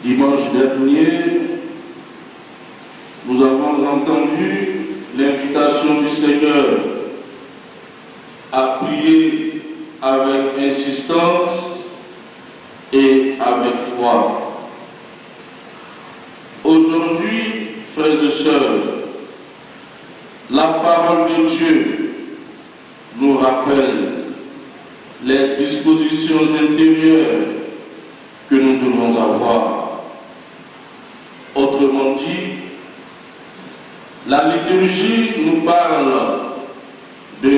Dimanche dernier, nous avons entendu l'invitation du Seigneur à prier avec insistance et avec foi. Aujourd'hui, frères et sœurs, la parole de Dieu nous rappelle les dispositions intérieures que nous devons avoir. Autrement dit, la liturgie nous parle de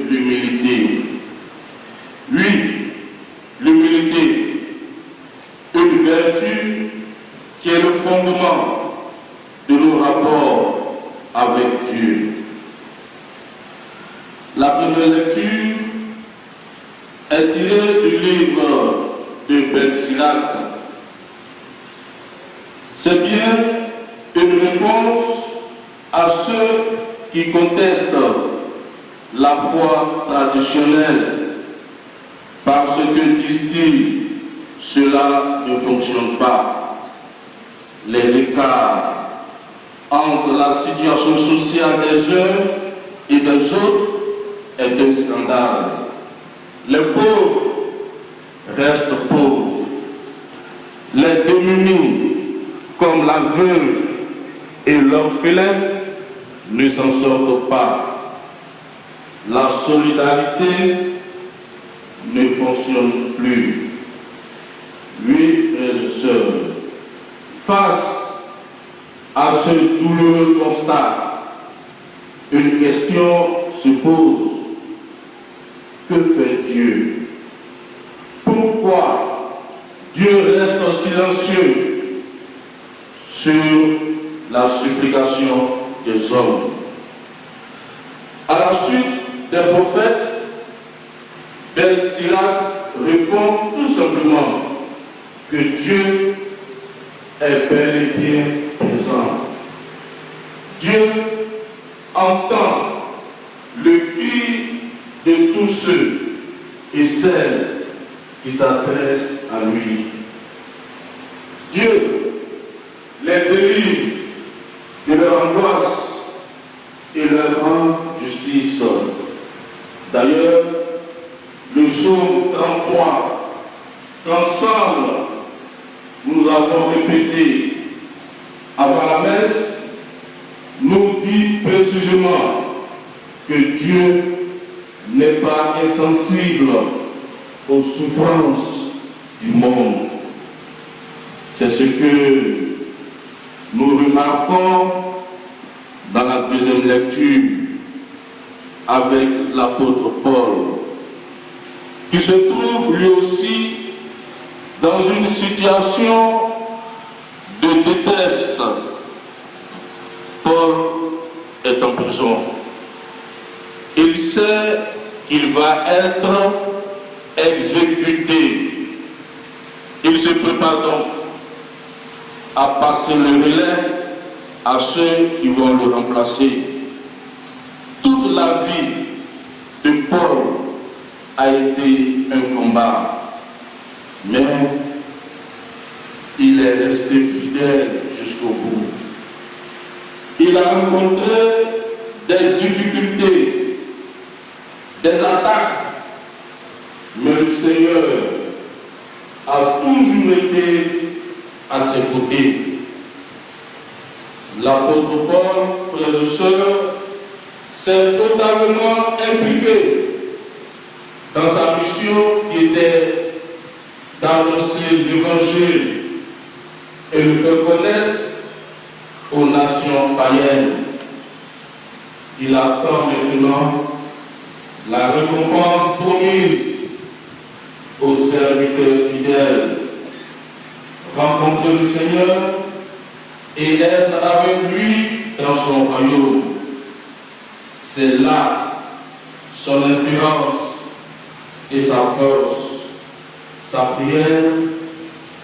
l'humilité. Oui, l'humilité, une vertu qui est le fondement de nos rapports avec Dieu. La première lecture est tirée du livre de Ben Sirac. C'est bien une réponse à ceux qui contestent la foi traditionnelle parce que, disent-ils, cela ne fonctionne pas. Les écarts entre la situation sociale des uns et des autres est un scandale. Les pauvres restent pauvres. Les démunis, comme la veuve et l'orphelin, ne s'en sortent pas. La solidarité ne fonctionne plus. Oui, frères et sœurs, face à ce douloureux constat, une question se pose. Que fait Dieu? Pourquoi Dieu reste silencieux sur la supplication des hommes? À la suite des prophètes, Ben Sirac répond tout simplement que Dieu est bel et bien présent. Dieu entend le cri de tous ceux et celles qui s'adressent à lui. Dieu les délivre de leur angoisse et leur rend justice. D'ailleurs, le psaume 33, qu'ensemble nous avons répété avant la messe, nous dit précisément que Dieu n'est pas insensible aux souffrances du monde. C'est ce que nous remarquons dans la deuxième lecture avec l'apôtre Paul, qui se trouve lui aussi dans une situation de détresse. Paul est en prison. Il sait qu'il va être exécuté. Il se prépare donc à passer le relais à ceux qui vont le remplacer. Toute la vie de Paul a été un combat, mais il est resté fidèle jusqu'au bout. Il a rencontré des difficultés, des attaques, mais le Seigneur a toujours été à ses côtés. L'apôtre Paul, frères et sœurs, s'est totalement impliqué dans sa mission qui était d'annoncer l'évangile et le faire connaître aux nations païennes. Il attend maintenant la récompense promise aux serviteurs fidèles. Rencontrer le Seigneur et être avec lui dans son royaume. C'est là son espérance et sa force. Sa prière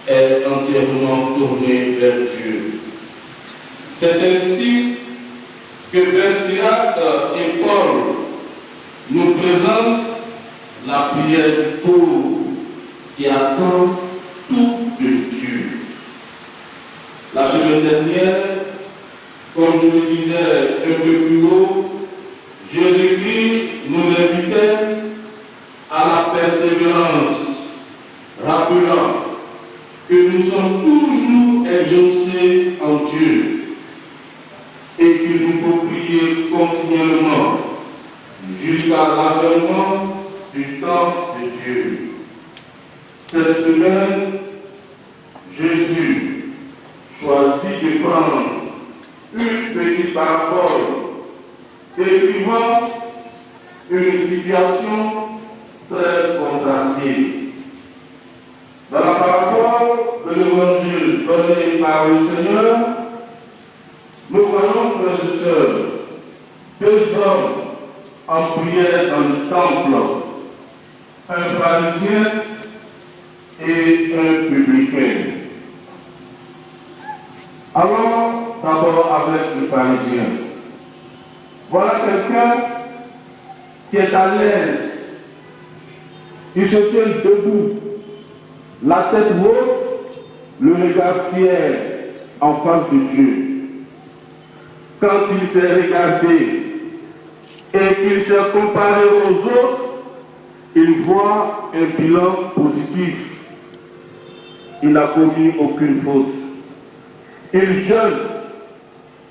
est entièrement tournée vers Dieu. C'est ainsi que Ben Sirac et Paul nous présentent la prière du pauvre qui attend tout de Dieu. semaine dernière, comme je le disais un peu plus haut, Jésus-Christ nous invitait à la persévérance, rappelant que nous sommes toujours exaucés en Dieu et qu'il nous faut prier continuellement jusqu'à l'avènement du temps de Dieu. Cette semaine, Jésus choisit de prendre une petite parabole décrivant une situation très contrastée. Dans la parabole de l'évangile donné par le Seigneur, nous voyons, frères et sœurs, deux hommes en prière dans le temple, un pharisien et un publicain. Allons d'abord avec le pharisien. Voilà quelqu'un qui est à l'aise. Il se tient debout, la tête haute, le regard fier en face de Dieu. Quand il s'est regardé et qu'il s'est comparé aux autres, il voit un bilan positif. Il n'a commis aucune faute. Il jeûne,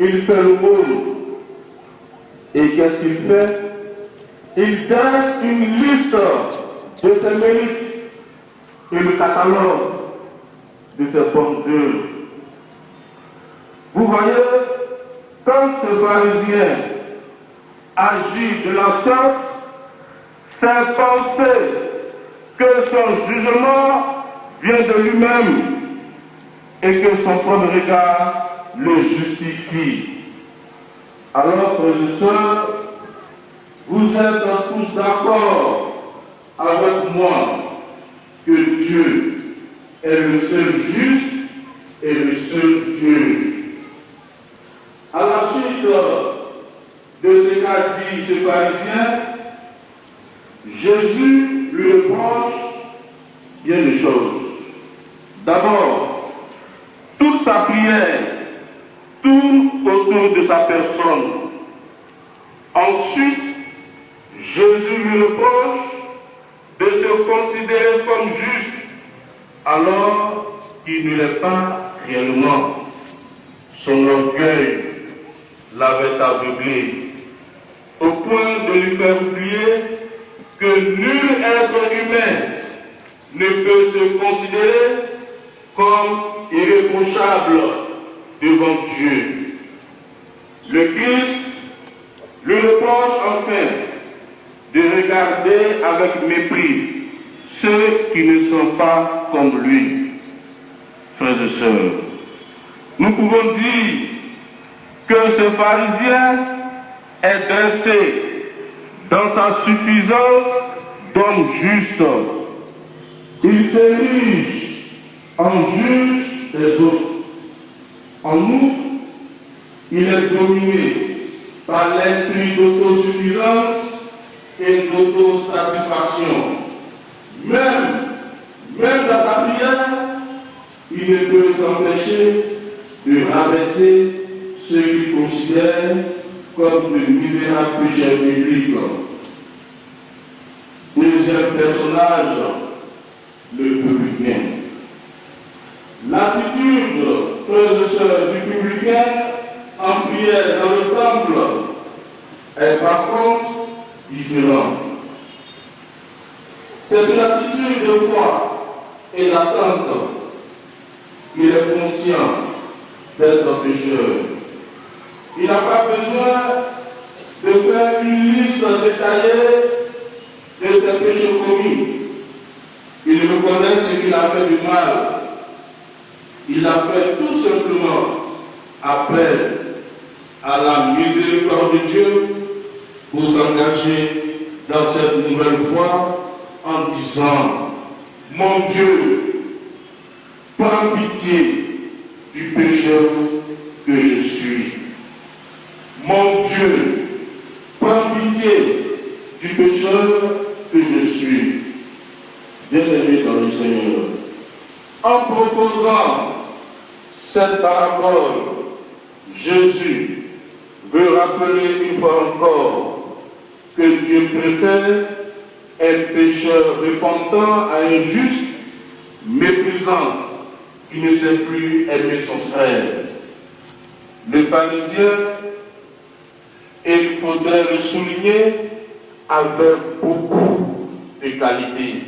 il fait le monde. Et qu'est-ce qu'il fait? Il dresse une liste de ses mérites et le catalogue de ses bonnes œuvres. Vous voyez, quand ce pharisien agit de la sorte, c'est penser que son jugement vient de lui-même et que son propre regard le justifie. Alors, frères et sœurs, vous êtes tous d'accord avec moi que Dieu est le seul juste et le seul juge. À la suite de ce qu'a dit ce pharisien, Jésus lui reproche bien des choses. D'abord, toute sa prière tourne autour de sa personne. Ensuite, Jésus lui reproche de se considérer comme juste alors qu'il ne l'est pas réellement. Son orgueil l'avait aveuglé au point de lui faire oublier que nul être humain ne peut se considérer comme irréprochable devant Dieu. Le Christ lui reproche enfin de regarder avec mépris ceux qui ne sont pas comme lui. Frères et sœurs, nous pouvons dire que ce pharisien est dressé dans sa suffisance d'homme juste. Il s'érige en juge des autres. En outre, il est dominé par l'esprit d'autosuffisance et d'autosatisfaction. Même dans sa prière, il ne peut s'empêcher de rabaisser ceux qu'il considère comme de misérables pécheurs bibliques. Deuxième personnage, le publicain. L'attitude, frères et sœurs, du publicain en prière dans le temple est par contre différente. C'est une attitude de foi et d'attente. Il est conscient d'être pécheur. Il n'a pas besoin de faire une liste détaillée de ses péchés commis. Il reconnaît ce qu'il a fait du mal. Il a fait tout simplement appel à la miséricorde de Dieu pour s'engager dans cette nouvelle foi en disant: mon Dieu, prends pitié du pécheur que je suis. Mon Dieu, prends pitié du pécheur que je suis. Bien-aimé dans le Seigneur, en proposant Cette parabole, Jésus veut rappeler une fois encore que Dieu préfère un pécheur repentant à un juste méprisant qui ne sait plus aimer son frère. Le pharisien, et il faudrait le souligner, avait beaucoup de qualités.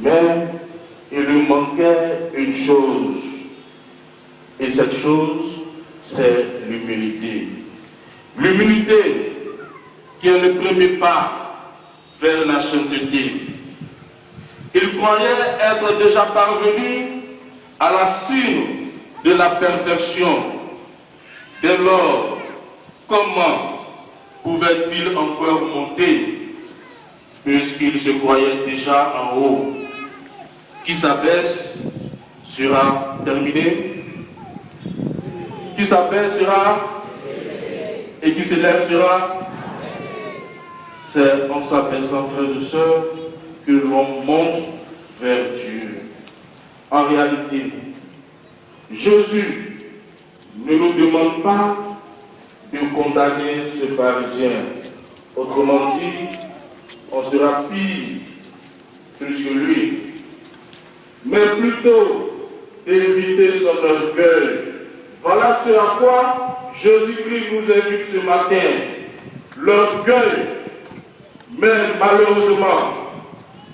Mais il lui manquait une chose. Et cette chose, c'est l'humilité. L'humilité qui est le premier pas vers la sainteté. Il croyait être déjà parvenu à la cime de la perfection. Dès lors, comment pouvait-il encore monter puisqu'il se croyait déjà en haut? Qui s'abaisse sera terminé. Qui s'abaisse sera et qui s'élève sera. C'est en s'abaissant, frères et sœurs, que l'on monte vers Dieu. En réalité, Jésus ne nous demande pas de condamner ce pharisien. Autrement dit, on sera pire plus que lui. Mais plutôt d'éviter son orgueil. Voilà ce à quoi Jésus-Christ nous invite ce matin. L'orgueil. Mais malheureusement,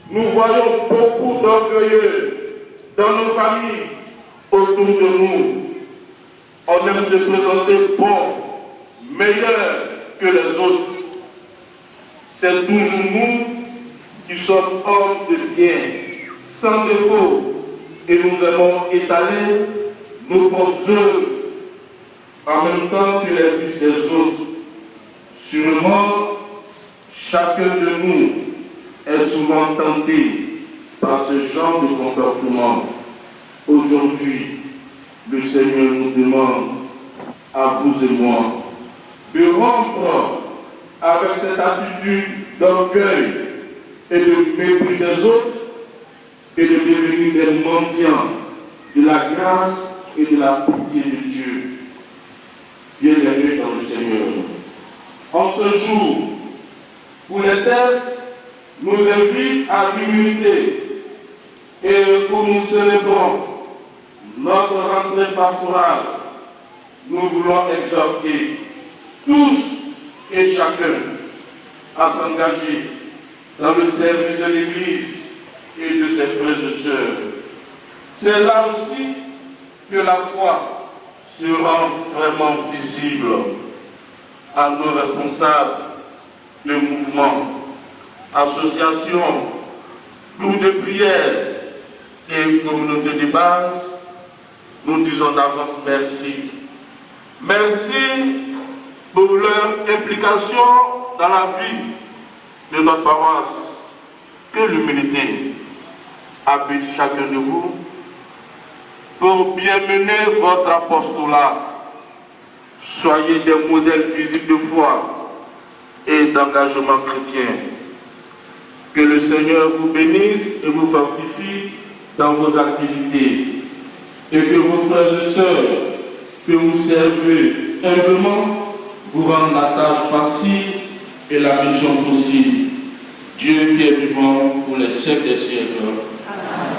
nous voyons beaucoup d'orgueilleux dans nos familles, autour de nous. On aime se présenter bon, meilleur que les autres. C'est toujours nous qui sommes hommes de bien, sans défaut, et nous aimons étaler nos bonnes œuvres en même temps que les vices des autres. Sûrement, chacun de nous est souvent tenté par ce genre de comportement. Aujourd'hui, le Seigneur nous demande, à vous et moi, de rompre avec cette attitude d'orgueil et de mépris des autres et de devenir des mendiants de la grâce et de la pitié de Dieu. Bienvenue dans le Seigneur. En ce jour, où les textes nous invitent à l'humilité et où nous célébrons notre rentrée pastorale, nous voulons exhorter tous et chacun à s'engager dans le service de l'Église et de ses frères et sœurs. C'est là aussi que la foi se rend vraiment visible à nos responsables de mouvements, associations, groupes de prière et communautés de base. Nous disons d'avance merci. Merci pour leur implication dans la vie de notre paroisse. Que l'humilité habite chacun de vous pour bien mener votre apostolat. Soyez des modèles visibles de foi et d'engagement chrétien. Que le Seigneur vous bénisse et vous fortifie dans vos activités. Et que vos frères et sœurs que vous servez humblement vous rendent la tâche facile et la mission possible. Dieu qui est vivant pour les siècles des siècles. Amen.